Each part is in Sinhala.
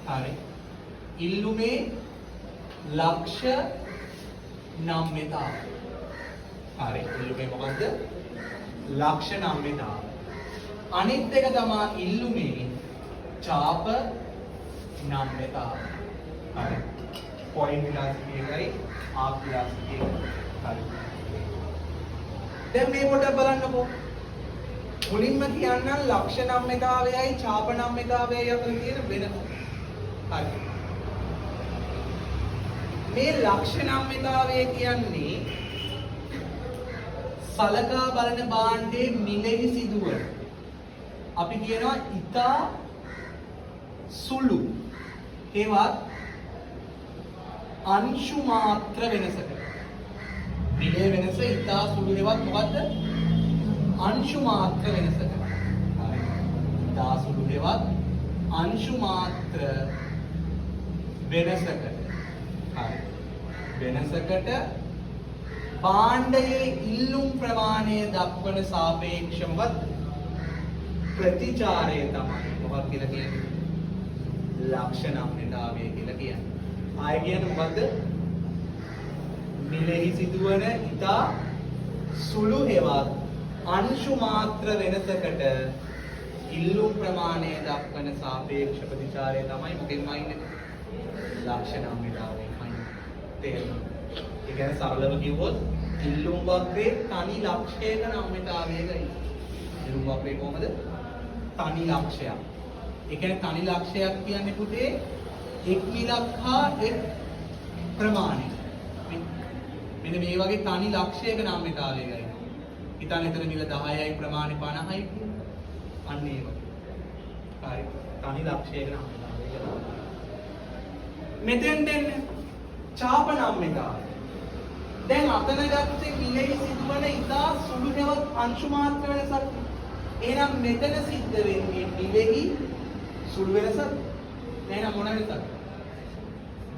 හරි. ඉල්ලුමේ ලක්ෂ නම්‍යතාව. හරි. ඉල්ලුමේ මොකද්ද? ලක්ෂ නම්‍යතාව. අනිත් එක තමයි ඉල්ලුමේ ඡාප නම්‍යතාව. හරි. පොයින්ට් විලාසිකය එකයි ආප් විලාසිකය එකයි. හරි. දැන් මේ පොඩ්ඩක් බලන්නකෝ. මුලින්ම කියන්නම් ලක්ෂ නම්‍යතාවයයි ඡාප නම්‍යතාවයයි අතර තියෙන වෙනස. හරි. මේ ලක්ෂ නම්‍යතාවය කියන්නේ සලකා බලන භාණ්ඩයේ මිලෙහි සිදුවන අපි කියනවා ඉතා සුළු ඒවත් අංශු මාත්‍ර වෙනසකට. මිලේ වෙනස ඉතා සුළු ඒවත් මොකද්ද? අංශු මාත්‍ර වෙනසකට. හරි. ඉතා සුළු ඒවත් අංශු මාත්‍ර වෙනසකට. හරි. වෙනසකට භාණ්ඩයේ ඉල්ලුම් ප්‍රමාණය දක්වන සාපේක්ෂමවත් ප්‍රතිචාරය තමයි මොකක්ද කියලා කියන්නේ? ලක්ෂ නම්‍යතාවය කියලා කියන්නේ. ආයෙ කියන්නේ මොකද්ද? මිලෙහි සිදුවන ඉතා සුළු හෙවත් අංශු මාත්‍ර වෙනසකට ඉල්ලුම් ප්‍රමාණය දක්වන සාපේක්ෂ ප්‍රතිචාරය තමයි මොකෙන්ම ඉන්නේ? ලක්ෂ නම්‍යතාවයමයි. තේරෙනවද? ඒ කියන්නේ සරලව කිව්වොත් ඉල්ලුම් වක්‍රයේ තනි ලක්ෂයක නම්‍යතාවයකයි. ඉල්ලුම් වක්‍රේ කොහමද? තනි ලක්ෂයක්. ඒ කියන්නේ තනි ලක්ෂයක් කියන්නේ පුතේ එක් මිලක් හා එක් ප්‍රමාණයක්. මෙන්න මේ වගේ තනි ලක්ෂයක නම්‍යතාවයකයි. හිතන්න එතන මිල 10යි ප්‍රමාණය 50යි කියලා. අන්න ඒ වගේ. හරි. තනි ලක්ෂයක නම්‍යතාවයක. මෙතෙන් දෙන්නේ ඡාප නම්‍යතාවය. දැන් අතන ගත්තේ මිලෙහි සිදුවන ඉතා සුළු හෙවත් අංශු මාත්‍ර වෙනසක්. එහෙනම් මෙතන සිද්ධ වෙන්නේ මිලෙහි සුළු වෙනසක්. එහෙනම් මොන වෙනසක්ද?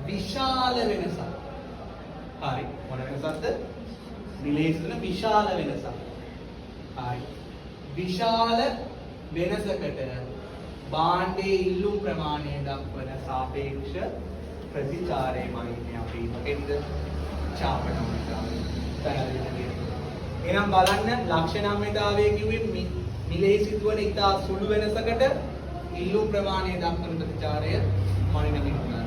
විශාල වෙනසක්. හරි. මොන වෙනසක්ද? මිලෙහි සිදුවන විශාල වෙනසක්. හරි. විශාල වෙනසකට භාණ්ඩයේ ඉල්ලුම් ප්‍රමාණය දක්වන සාපේක්ෂ ප්‍රතිචාරයමයි ඉන්නේ අපි මොකෙන්ද? ඡාප නම්‍යතාවය. එහෙනම් බලන්න ලක්ෂ නම්‍යතාවය කිව්වේ මිලෙහි සිදුවන ඉතා සුළු වෙනසකට ඉල්ලුම් ප්‍රමාණය දක්වන ප්‍රතිචාරය මනින මිලුණා.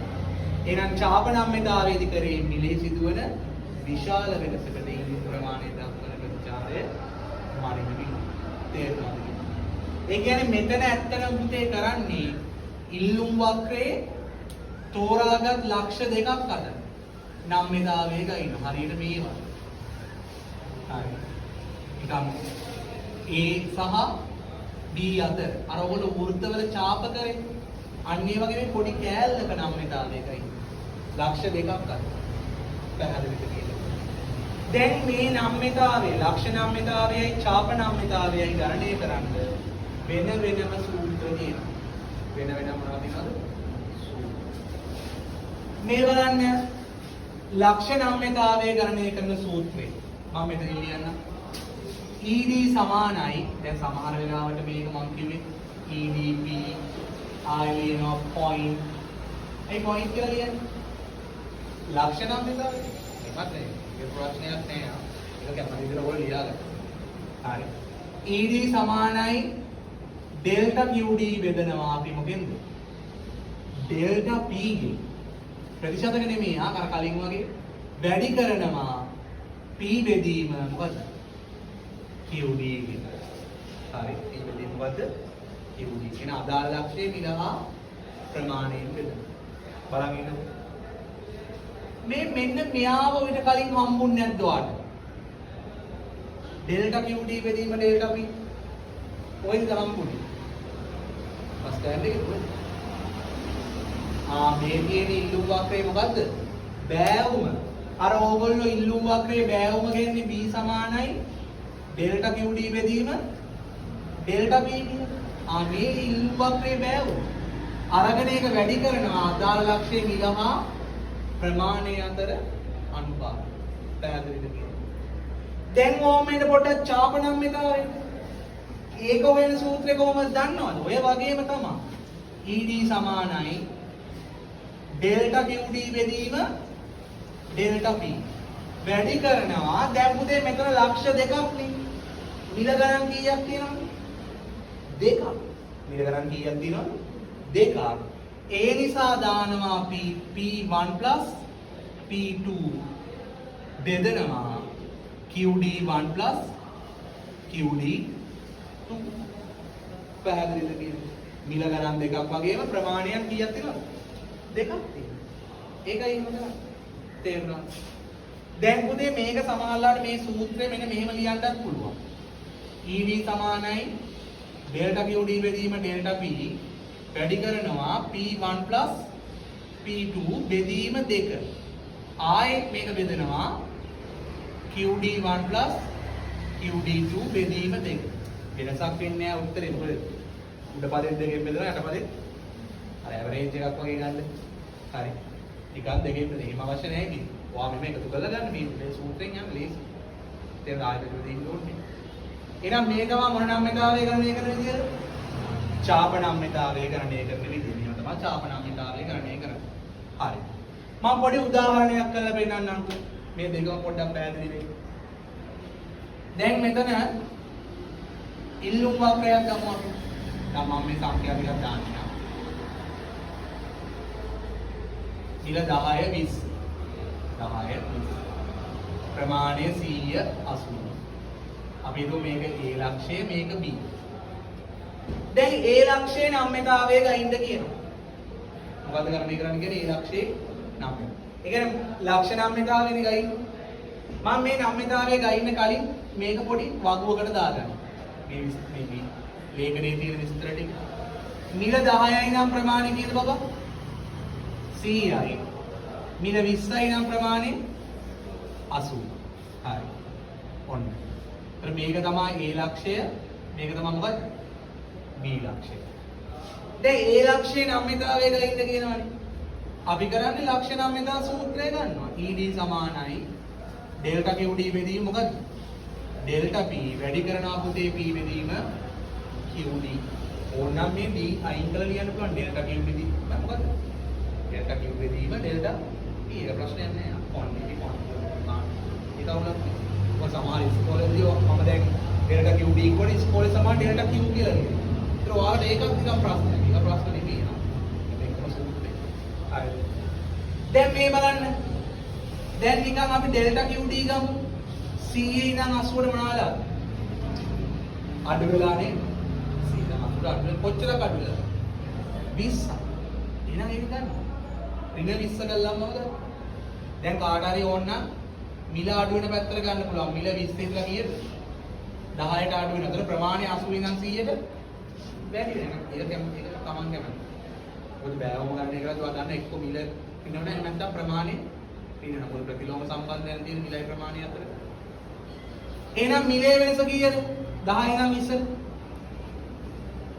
එහෙනම් ඡාප නම්‍යතාවයේදී කරේ මිලෙහි සිදුවන විශාල වෙනසකට ඉල්ලුම් ප්‍රමාණය දක්වන ප්‍රතිචාරය මනින මිලුණා. තේරුණාද? ඒ කියන්නේ මෙතන ඇත්තටම පුතේ කරන්නේ ඉල්ලුම් වක්‍රයේ තෝරාගත් ලක්ෂ දෙකක් අතර නම්‍යතාවයක ඉන්න. හරියට මේවා. හරි. නිකම් A සහ B අතර අර ඔයගොල්ලෝ වෘත්තවල ඡාප කරේ. අන්න ඒ වගේ මේ පොඩි කෑල්ලක නම්‍යතාවයක ඉන්න. ලක්ෂ දෙකක් අතර. පැහැදිලිද කියලා. දැන් මේ නම්‍යතාවය ලක්ෂ නම්‍යතාවයයි ඡාප නම්‍යතාවයයි ගණනය කරන්න වෙන වෙනම සූත්‍ර තියෙනවා. වෙන වෙනම මොනවද තියෙනවද? මේ බලන්න ලක්ෂ නම්‍යතාවය ගණනය කරන සූත්‍රය මම මෙතන ලියන්නම්. ED සමානයි දැන් සමහර වෙලාවට මේක මම කිව්වේ EDP ආයෙනවා point ඒ point කියලා ලියන්නේ ලක්ෂ නම්‍යතාවය එපත් නේ ඒ ප්‍රශ්නයක් නෑ ඒක කැමති විදිහට ඔයගොල්ලෝ ලියාගන්න. හරි. ED සමානයි delta QD බෙදනවා අපි මොකෙන්ද? delta P ගේ ප්‍රතිශතක නෙමෙයි අර කලින් වගේ වැඩි කරනවා P බෙදීම මොකද? QD කියන. හරි. P බෙදීම මොකද? QD කියන අදාළ ලක්ෂයේ මිලහා ප්‍රමාණයෙන් බෙදනවා. බලන් ඉන්නකො. මේ මෙන්න මෙයාව ඊට කලින් හම්බුන්නේ නැද්ද ඔයාලට? delta QD බෙදීම delta P කොහෙන්ද හම්බුනේ? බස් ස්ටෑන්ඩ් එකේ කොහෙද? මේ තියෙන ඉල්ලුම් වක්‍රය මොකද්ද? බෑවුම. අර ඕගොල්ලෝ ඉල්ලුම් වක්‍රයේ බෑවුම කියන්නේ B සමානයි delta QD බෙදීම delta P කියලා. මේ ඉල්ලුම් වක්‍රයේ බෑවුම. අරගෙන ඒක වැඩි කරනවා අදාළ ලක්ෂයේ මිලහා ප්‍රමාණය අතර අනුපාතය. පැහැදිලිද කියලා. දැන් ඕමෙන් පොඩ්ඩක් ඡාප නම්‍යතාවය. ඒක හොයන සූත්‍රය කොහොමද දන්නවද? ඔය වගේම තමයි. ED සමානයි ඩෙල්ටා QD බෙදීම ඩෙල්ටා P වැඩි කරනවා. දැන් පුතේ මෙතන ලක්ෂ දෙකක් නේ. මිල ගණන් කීයක් තියෙනවද? දෙකක්. මිල ගණන් කීයක් තියෙනවද? දෙකක්. ඒ නිසා දානවා P1 P2 බෙදනවා QD1 QD2. පැහැදිලිද කියන්නේ? මිල ගණන් දෙකක් වගේම ප්‍රමාණයක් කීයක් තියෙනවද? දෙකක් තියෙනවා. ඒකයි එහෙම කරන්නේ. තේරුණා? දැන් පුතේ මේක සමානලාට මේ සූත්‍රය මෙන්න මෙහෙම ලියන්නත් පුළුවන්. ED සමානයි ඩෙල්ටා QD බෙදීම ඩෙල්ටා P වැඩි කරනවා P1 P2 බෙදීම 2. ආයෙත් මේක බෙදනවා QD1 QD2 බෙදීම 2. වෙනසක් වෙන්නේ නැහැ උත්තරේ. මොකද උඩ පදෙන් දෙකෙන් බෙදලා යට පදෙන් අර ඇවරේජ් එකක් වගේ ගන්න. හරි. ටිකක් දෙකෙන් බෙද. එහෙම අවශ්‍ය නැහැ ඉතින්. ඔයා මෙහෙම එකතු කරලා ගන්න මේ සූත්‍රයෙන් යන ලේසි. ඒක ආයෙත් දෙන්න ඕනේ. එහෙනම් මේ තමයි මොන නම්‍යතාවය ගණනය කරන විදියද? චාප නම්‍යතාවය ගණනය කරන විදිය. මේව තමයි චාප නම්‍යතාවය ගණනය කරන්නේ. හරි. මම පොඩි උදාහරණයක් කරලා පෙන්නන්නම්. මේ දෙකම පොඩ්ඩක් පැහැදිලි වෙන්න. දැන් මෙතන ඉල්ලුම් වක්‍රයක් ගමු අපි. දැන් මම මේ සංඛ්‍යා ටිකක් දාන්නම්. ඉල 10 20 ප්‍රමාණය 180. අපි හිතුව මේක A ලක්ෂය මේක B. දැන් A ලක්ෂයේ නම්‍යතාවය ගයින්ද කියනවා. මොකද්ද කරන්නේ කියන්නේ A ලක්ෂයේ නම්‍ය. ඒ කියන්නේ ලක්ෂ නම්‍යතාවයනේ ගයින්. මම මේ නම්‍යතාවය ගයින්න කලින් මේක පොඩි වගුවකට දාගන්න. මේ ලේඛනයේ තියෙන විස්තර ටික. මිල 10යි නම් ප්‍රමාණය කීයද බබා? 100යි. මිල 20යි නම් ප්‍රමාණය 80. හරි. ඔන්න. මේක තමයි A ලක්ෂය, මේක තමයි මොකක්ද? B ලක්ෂය. දැන් A ලක්ෂයේ නම්‍යතාවය ගයින්ද කියනවනේ. අපි කරන්නේ ලක්ෂ නම්‍යතා සූත්‍රය ගන්නවා. ED සමානයි ඩෙල්ටා QD බෙදීම මොකද්ද? ඩෙල්ටා P වැඩි කරනවා පුතේ P බෙදීම QD. ඕනනම් මේ D අයින් කරලා ලියන්න පුළුවන් ඩෙල්ටා Q බෙදීම මොකද්ද? ඩෙල්ටා Q බෙදීම ඩෙල්ටා P. ඒක ප්‍රශ්නයක් නෑ. ක්වොන්ටිටි ඒක උනත් ඔය සමහර ඉස්කෝලේදී මම දැන් ඩෙල්ටා QD ඉක්වල ඉස්කෝලේ සමාන ඩෙල්ටා Q කියලා කියනවා. ඒතර ඔයාලට ඒකත් නිකන් ප්‍රශ්නයක්. ඒක ප්‍රශ්න නෙමෙයි නා. මේකම සූත්‍රේ. හරි. දැන් මේ බලන්න. දැන් නිකන් අපි ඩෙල්ටා QD ගමු. 100 ඉඳන් 80ට මොනවාද? අඩු වෙලා නේ. 100 අඩු කොච්චරක් අඩු වෙලාද? 20. එහෙනම් ඒක ගන්න. ඍණ 20 ගල්ලාම මොකද? දැන් කාට හරි ඕන නම් මිල අඩු වෙන පැත්තට ගන්න පුළුවන්. මිල 20 ඉඳලා කීයද? 10ට අඩු වෙන. අතර ප්‍රමාණය 80 ඉඳන් 100ට වැඩි වෙනවා. ඒක තමන් කැමති. මොකද බෑවම ගන්න එකවත් ඔයා ගන්න එක්ක මිල පිනවන එහෙම නැත්නම් ප්‍රමාණය පිනන. මොකද ප්‍රතිලෝම සම්බන්ධයෙන් තියෙන මිලයි ප්‍රමාණය අතර. එහෙනම් මිලේ වෙනස කීයද? 10 ඉඳන් 20ට.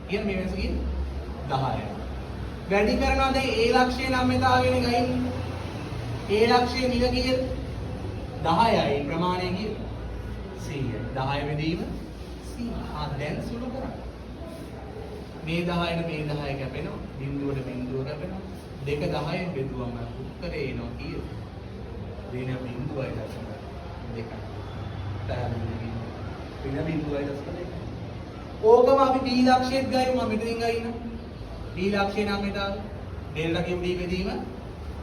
කියන මේ වෙනස කීයද? 10යි. වැඩි කරනවා දැන් A ලක්ෂයේ නම්‍යතාවයනේ ගයින්නේ. A ලක්ෂයේ මිල කීයද? 10යි ප්‍රමාණය කීයද? 100යි. 10 බෙදීම 100. දැන් සුළු කරන්න. මේ 10ට මේ 10 කැපෙනවා. බිඳුවට බිඳුව කැපෙනවා. දෙක 10න් බෙදුවම උත්තරේ එනවා කීයද? දෙන බිඳුවයි දශම දෙක. පැහැදිලිද? වෙන බිඳුවයි දශම දෙක. ඕකම අපි B ලක්ෂයේත් ගයිමු. මම මෙතනින් ගයින්න. B ලක්ෂයේ නම්‍යතාවය ඩෙල්ටා QD බෙදීම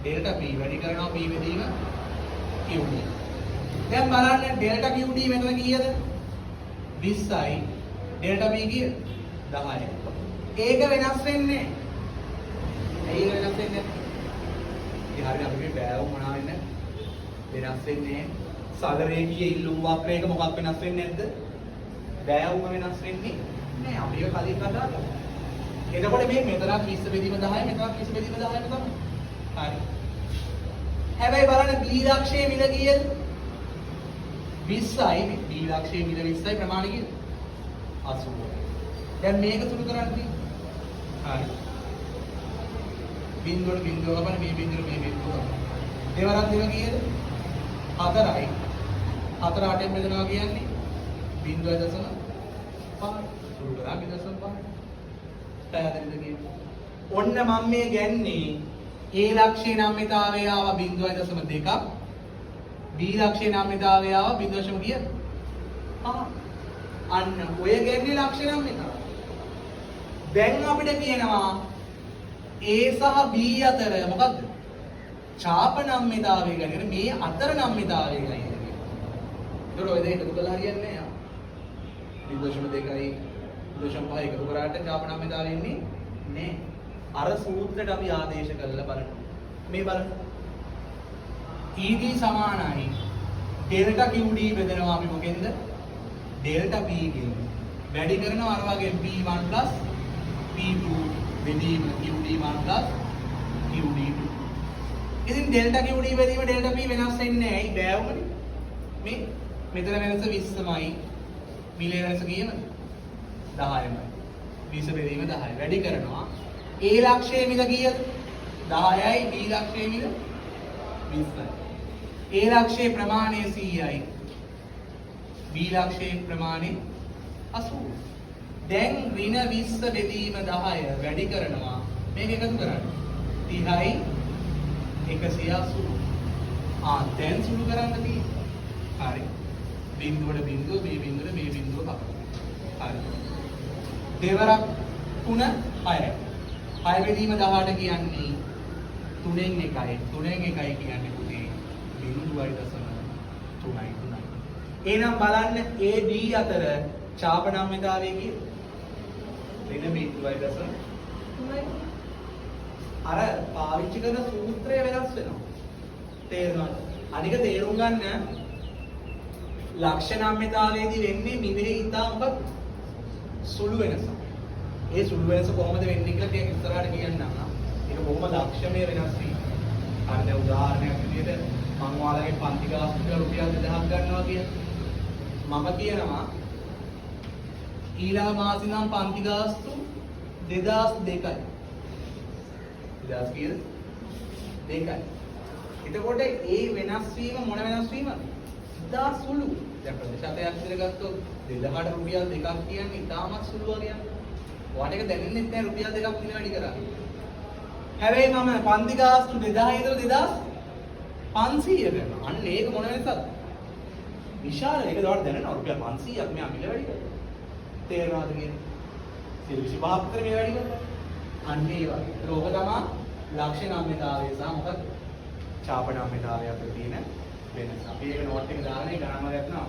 ඩෙල්ටා P වැඩි කරනවා P බෙදීම QD. දැන් බලන්න ඩෙල්ටා QD මෙතන කීයද? 20යි. ඩෙල්ටා P කීයද? 10යි. ඒක වෙනස් වෙන්නේ නැහැ. ඒක වෙනස් වෙන්නේ නැහැ. ඉතින් හරියට අපි මේ බෑව මොනවා වෙන්නේ? වෙනස් වෙන්නේ සාගරේකීය ඉල්ලුම් වක්‍රයක මොකක් වෙනස් වෙන්නේ නැද්ද? බෑවුම වෙනස් වෙන්නේ නැහැ. අපි ඒක කලින් කතා කරා. එතකොට මේ මෙතනක් 20 බෙදීම 10යි මෙතනක් 20 බෙදීම 10යි තමයි. හරි. හැබැයි බලන්න B ලක්ෂයේ මිල කීයද? 20යි. B ලක්ෂයේ මිල 20යි ප්‍රමාණය කීයද? 80. දැන් මේක සුළු කරන්න තියෙන්නේ. හරි. බිඳුවට බිඳුව ගමන මේ බිඳුවට මේ බිඳුව ගමන. දෙවරක් දෙක කීයද? 4යි. 4 8ෙන් බෙදනවා කියන්නේ 0.5. සුළු කරා 0.5. පැහැදිලිද කියන්නේ? ඔන්න මම මේ ගන්නේ A ලක්ෂයේ නම්‍යතාවය ආව 0.2ක්. B ලක්ෂයේ නම්‍යතාවය ආව 0.5 කීයද? 5. අන්න ඔය ගැන්නේ ලක්ෂය නම්‍යතාවය. දැන් අපිට කියනවා A සහ B අතර මොකද්ද? ඡාප නම්‍යතාවය ගැන මේ අතර නම්‍යතාවය ගැන කියනවා. ඒතකොට ඔය දෙක එකතු කරලා හරියන්නේ නැහැ. 0.2යි 0.5 එකතු කරාට ඡාප නම්‍යතාවය එන්නේ නැහැ. අර සූත්‍රයට අපි ආදේශ කරලා බලන්න. මේ බලන්න. ED සමානයි ඩෙල්ටා QD බෙදනවා අපි මොකෙන්ද? ඩෙල්ටා P ගෙන්. වැඩි කරනවා අර වගේ P1 P2 බෙදීම QD1 QD2. ඉතින් ඩෙල්ටා QD බෙදීම ඩෙල්ටා P වෙනස් වෙන්නේ නැහැ. ඇයි බෑවුනේ? මේ මෙතන වෙනස 20යි. මිලේ වෙනස කීයද? 10යි. 20 බෙදීම 10යි. වැඩි කරනවා A ලක්ෂයේ මිල කීයද? 10යි. B ලක්ෂයේ මිල 20යි. A ලක්ෂයේ ප්‍රමාණය 100යි. B ලක්ෂයේ ප්‍රමාණය 80. දැන් ඍණ 20 බෙදීම 10 වැඩි කරනවා මේක එකතු කරන්න 30යි 180. දැන් සුළු කරන්න තියෙන්නේ. හරි. බිංදුවට බිංදුව මේ බිංදුවට මේ බිංදුව කපනවා. හරි. දෙවරක් 3 6යි. 6 බෙදීම 18 කියන්නේ 3න් 1යි. 3න් 1යි කියන්නේ පුතේ 0.3යි. එහෙනම් බලන්න AB අතර ඡාප නම්‍යතාවය කීයද? ඍණ B/3යි. අර පාවිච්චි කරන සූත්‍රය වෙනස් වෙනවා. තේරුණාද? අනික තේරුම් ගන්න ලක්ෂ නම්‍යතාවයේදී වෙන්නේ මිලේ ඉතා මොකක්ද? සුළු වෙනසක්. ඒ සුළු වෙනස කොහොමද වෙන්නේ කියලා ටිකක් ඉස්සරහට කියන්නම්. ඒක බොහොම දක්ෂමය වෙනස් වීම. අර දැන් උදාහරණයක් විදිහට මම ඔයාලගේ පන්ති ගාස්තුට රුපියල් 2000ක් ගන්නවා කියලා. මම කියනවා ඊළඟ මාසේ නම් පන්ති ගාස්තු 2002යි. 2000 කීයද? 2යි. එතකොට ඒ වෙනස් වීම මොන වෙනස් වීමද? ඉතා සුළු. දැන් ප්‍රතිශතයක් විතර ගත්තොත් 2000ට රුපියල් 2ක් කියන්නේ ඉතාමත් සුළු වගේ. ඔයාලට ඒක දැනෙන්නේ නැහැ රුපියල් 2ක් දින වැඩි කරා. හැබැයි මම පන්ති ගාස්තු 2000 ඉඳලා 2500 කරනවා. අන්න ඒක මොන වෙනසක්ද? විශාල ඒක දවල් දැනෙනවා රුපියල් 500ක් මෙයා මිල වැඩි කරලා. තේරෙනවද කියන්නේ? 25ක් විතර මිල වැඩි කරලා. අන්න ඒ වගේ. ඒක තමයි ලක්ෂ නම්‍යතාවය සහ මොකක්ද? ඡාප නම්‍යතාවය අතර තියෙන වෙනස. අපි ඒක නෝට් එක දාගෙන ගණන් වලට යනවා.